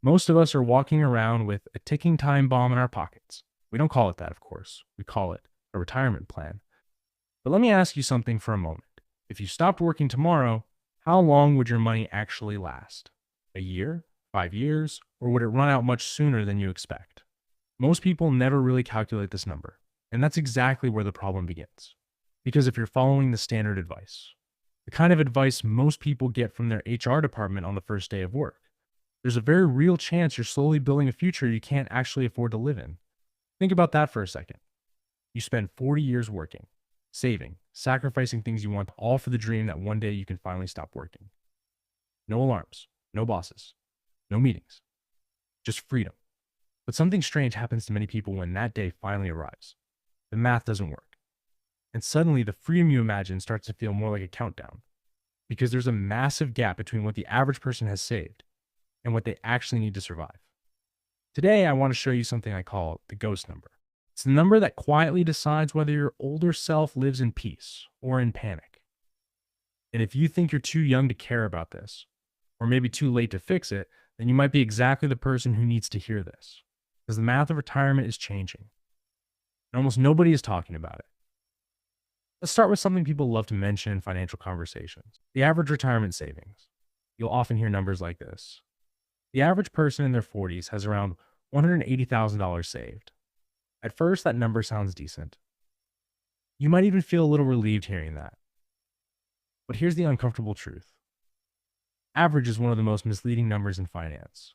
Most of us are walking around with a ticking time bomb in our pockets. We don't call it that, of course. We call it a retirement plan. But let me ask you something for a moment. If you stopped working tomorrow, how long would your money actually last? A year? 5 years? Or would it run out much sooner than you expect? Most people never really calculate this number. And that's exactly where the problem begins. Because if you're following the standard advice, the kind of advice most people get from their HR department on the first day of work, there's a very real chance you're slowly building a future you can't actually afford to live in. Think about that for a second. You spend 40 years working, saving, sacrificing things you want, all for the dream that one day you can finally stop working. No alarms, no bosses, no meetings, just freedom. But something strange happens to many people when that day finally arrives. The math doesn't work. And suddenly the freedom you imagine starts to feel more like a countdown, because there's a massive gap between what the average person has saved and what they actually need to survive. Today, I want to show you something I call the ghost number. It's the number that quietly decides whether your older self lives in peace or in panic. And if you think you're too young to care about this, or maybe too late to fix it, then you might be exactly the person who needs to hear this. Because the math of retirement is changing. And almost nobody is talking about it. Let's start with something people love to mention in financial conversations: the average retirement savings. You'll often hear numbers like this. The average person in their 40s has around $180,000 saved. At first, that number sounds decent. You might even feel a little relieved hearing that. But here's the uncomfortable truth. Average is one of the most misleading numbers in finance.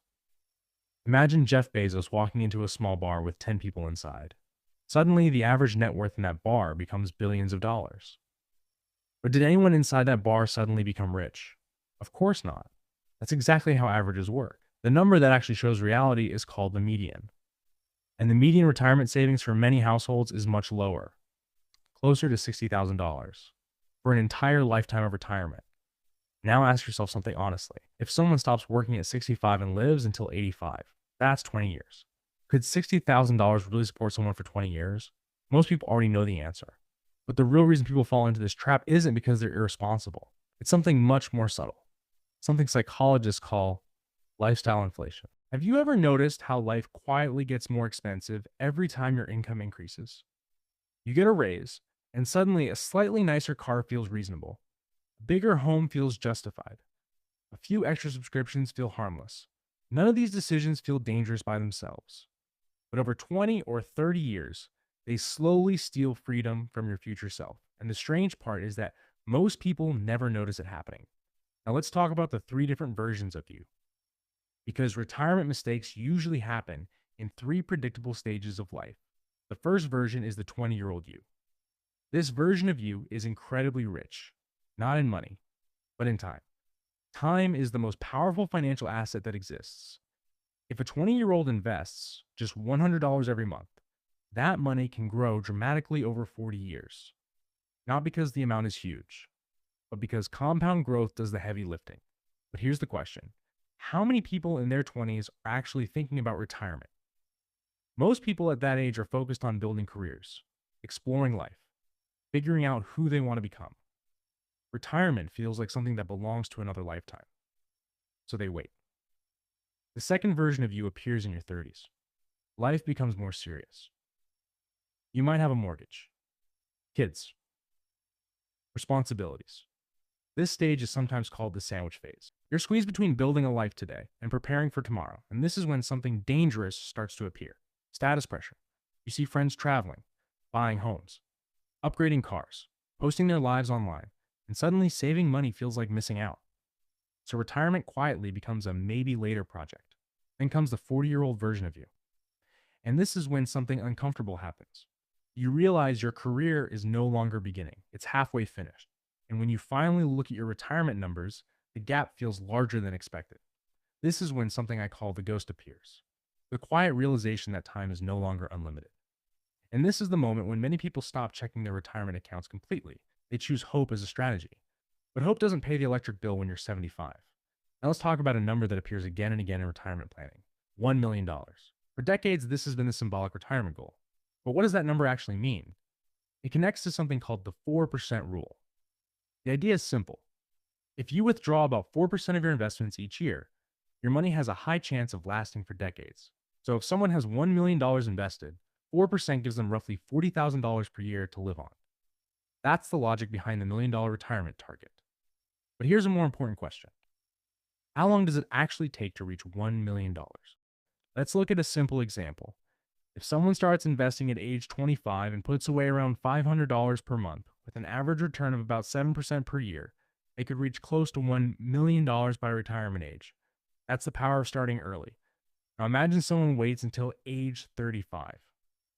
Imagine Jeff Bezos walking into a small bar with 10 people inside. Suddenly, the average net worth in that bar becomes billions of dollars. But did anyone inside that bar suddenly become rich? Of course not. That's exactly how averages work. The number that actually shows reality is called the median. And the median retirement savings for many households is much lower, closer to $60,000 for an entire lifetime of retirement. Now ask yourself something honestly. If someone stops working at 65 and lives until 85, that's 20 years. Could $60,000 really support someone for 20 years? Most people already know the answer. But the real reason people fall into this trap isn't because they're irresponsible. It's something much more subtle. Something psychologists call lifestyle inflation. Have you ever noticed how life quietly gets more expensive every time your income increases? You get a raise, and suddenly a slightly nicer car feels reasonable. A bigger home feels justified. A few extra subscriptions feel harmless. None of these decisions feel dangerous by themselves. But over 20 or 30 years, they slowly steal freedom from your future self. And the strange part is that most people never notice it happening. Now let's talk about the three different versions of you. Because retirement mistakes usually happen in three predictable stages of life. The first version is the 20-year-old you. This version of you is incredibly rich, not in money, but in time. Time is the most powerful financial asset that exists. If a 20-year-old invests just $100 every month, that money can grow dramatically over 40 years. Not because the amount is huge, but because compound growth does the heavy lifting. But here's the question. How many people in their 20s are actually thinking about retirement? Most people at that age are focused on building careers, exploring life, figuring out who they want to become. Retirement feels like something that belongs to another lifetime. So they wait. The second version of you appears in your 30s. Life becomes more serious. You might have a mortgage, kids, responsibilities. This stage is sometimes called the sandwich phase. You're squeezed between building a life today and preparing for tomorrow, and this is when something dangerous starts to appear. Status pressure. You see friends traveling, buying homes, upgrading cars, posting their lives online, and suddenly saving money feels like missing out. So retirement quietly becomes a maybe later project. Then comes the 40-year-old version of you. And this is when something uncomfortable happens. You realize your career is no longer beginning. It's halfway finished. And when you finally look at your retirement numbers, the gap feels larger than expected. This is when something I call the ghost appears. The quiet realization that time is no longer unlimited. And this is the moment when many people stop checking their retirement accounts completely. They choose hope as a strategy. But hope doesn't pay the electric bill when you're 75. Now let's talk about a number that appears again and again in retirement planning: $1 million. For decades, this has been the symbolic retirement goal. But what does that number actually mean? It connects to something called the 4% rule. The idea is simple. If you withdraw about 4% of your investments each year, Your money has a high chance of lasting for decades. So if someone has $1 million invested, 4% gives them roughly $40,000 per year to live on. That's the logic behind the $1 million retirement target. But here's a more important question. How long does it actually take to reach $1 million? Let's look at a simple example. If someone starts investing at age 25 and puts away around $500 per month, with an average return of about 7% per year, they could reach close to $1 million by retirement age. That's the power of starting early. Now imagine someone waits until age 35.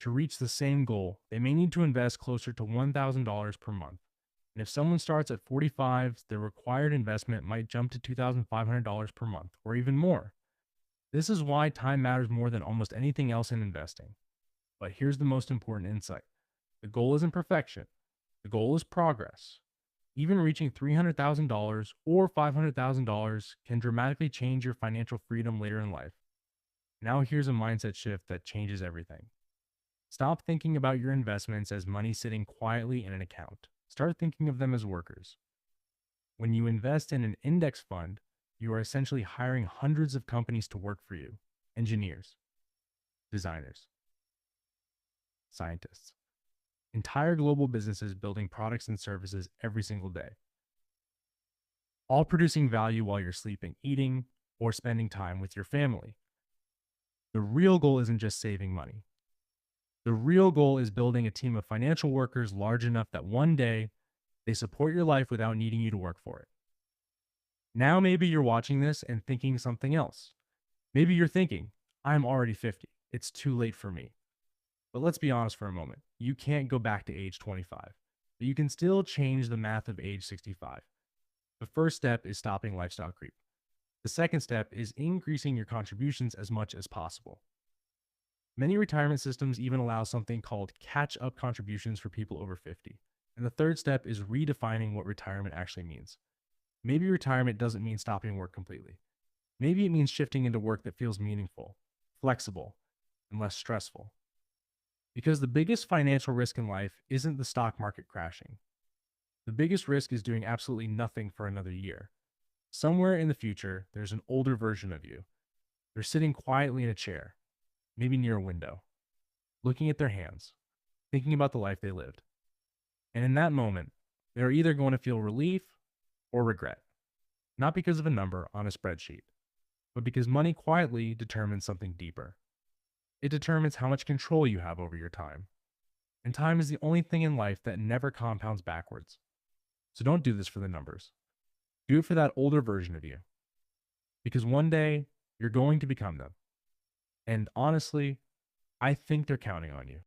To reach the same goal, they may need to invest closer to $1,000 per month. And if someone starts at 45, their required investment might jump to $2,500 per month, or even more. This is why time matters more than almost anything else in investing. But here's the most important insight. The goal isn't perfection. The goal is progress. Even reaching $300,000 or $500,000 can dramatically change your financial freedom later in life. Now here's a mindset shift that changes everything. Stop thinking about your investments as money sitting quietly in an account. Start thinking of them as workers. When you invest in an index fund, you are essentially hiring hundreds of companies to work for you. Engineers, designers, scientists, entire global businesses building products and services every single day. All producing value while you're sleeping, eating, or spending time with your family. The real goal isn't just saving money. The real goal is building a team of financial workers large enough that one day they support your life without needing you to work for it. Now maybe you're watching this and thinking something else. Maybe you're thinking, I'm already 50. It's too late for me. But let's be honest for a moment. You can't go back to age 25, but you can still change the math of age 65. The first step is stopping lifestyle creep. The second step is increasing your contributions as much as possible. Many retirement systems even allow something called catch-up contributions for people over 50. And the third step is redefining what retirement actually means. Maybe retirement doesn't mean stopping work completely. Maybe it means shifting into work that feels meaningful, flexible, and less stressful. Because the biggest financial risk in life isn't the stock market crashing. The biggest risk is doing absolutely nothing for another year. Somewhere in the future, there's an older version of you. They're sitting quietly in a chair, maybe near a window, looking at their hands, thinking about the life they lived. And in that moment, they're either going to feel relief or regret, not because of a number on a spreadsheet, but because money quietly determines something deeper. It determines how much control you have over your time. And time is the only thing in life that never compounds backwards. So don't do this for the numbers. Do it for that older version of you. Because one day, you're going to become them. And honestly, I think they're counting on you.